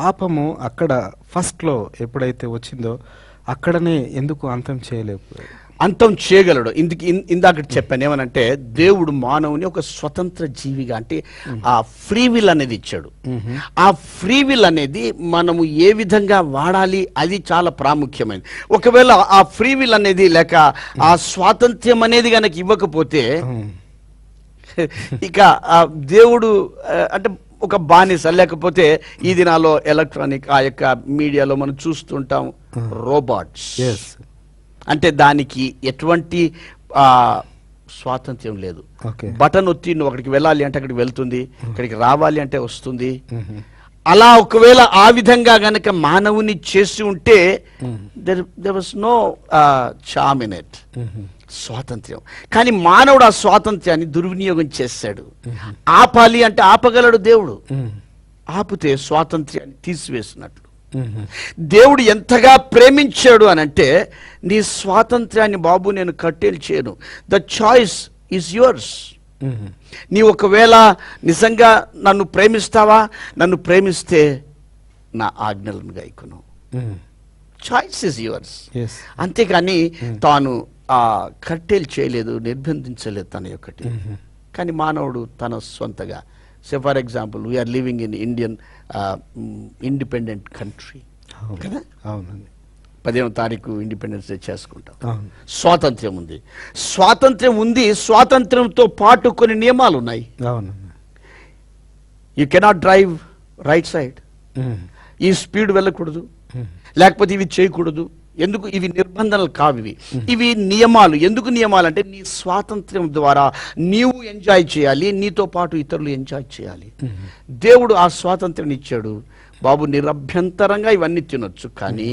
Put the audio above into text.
పాపము అక్కడ ఫస్ట్లో ఎప్పుడైతే వచ్చిందో అక్కడనే ఎందుకు అంతం చేయలేకపోయాడు? అంతం చేయగలడు. ఇందాక చెప్పాను ఏమనంటే, దేవుడు మానవుని ఒక స్వతంత్ర జీవిగా, అంటే ఆ ఫ్రీ విల్ అనేది ఇచ్చాడు. ఆ ఫ్రీ విల్ అనేది మనము ఏ విధంగా వాడాలి అది చాలా ప్రాముఖ్యమైనది. ఒకవేళ ఆ ఫ్రీ విల్ అనేది లేక ఆ స్వాతంత్ర్యం అనేది కనుక ఇవ్వకపోతే ఇక దేవుడు అంటే ఒక బానిస, లేకపోతే ఈ దినాల్లో ఎలక్ట్రానిక్ ఆ యొక్క మీడియాలో మనం చూస్తుంటాం రోబోట్స్, అంటే దానికి ఎటువంటి స్వాతంత్ర్యం లేదు. బటన్ ఒత్తి నువ్వు అక్కడికి వెళ్ళాలి అంటే అక్కడికి వెళ్తుంది, అక్కడికి రావాలి అంటే వస్తుంది. అలా ఒకవేళ ఆ విధంగా గనక మానవుని చేసి ఉంటే there was no charm in it, స్వాతంత్ర్యం. కానీ మానవుడు ఆ స్వాతంత్ర్యాన్ని దుర్వినియోగం చేశాడు. ఆపాలి అంటే ఆపగలడు దేవుడు, ఆపితే స్వాతంత్ర్యాన్ని తీసివేసినట్లు. దేవుడు ఎంతగా ప్రేమించాడు అని అంటే, నీ స్వాతంత్ర్యాన్ని బాబు నేను కట్టేలు చేయను, ద చాయిస్ ఈజ్ యువర్స్. నీ ఒకవేళ నిజంగా నన్ను ప్రేమిస్తావా, నన్ను ప్రేమిస్తే నా ఆజ్ఞలను గైకొను. Choice is yours. అంతేకాని తాను కట్టేలు చేయలేదు, నిర్బంధించలేదు తన యొక్కటి. కానీ మానవుడు తన సొంతగా, say for example we are living in Indian independent country కదా. 15వ తారీఖు ఇండిపెండెన్స్ డే చేసుకుంటాం. స్వాతంత్ర్యం ఉంది, స్వాతంత్ర్యం ఉంది. స్వాతంత్ర్యంతో పాటు కొన్ని నియమాలు ఉన్నాయి. You cannot drive right side, ఈ స్పీడ్ వెళ్ళకూడదు, లేకపోతే ఇవి చేయకూడదు. ఎందుకు? ఇవి నిబంధనలు కావు, ఇవి నియమాలు. ఎందుకు నియమాలు అంటే, నీ స్వాతంత్ర్యం ద్వారా నీవు ఎంజాయ్ చేయాలి, నీతో పాటు ఇతరులు ఎంజాయ్ చేయాలి. దేవుడు ఆ స్వాతంత్ర్యం ఇచ్చాడు. బాబు నిరభ్యంతరంగా ఇవన్నీ తినొచ్చు, కానీ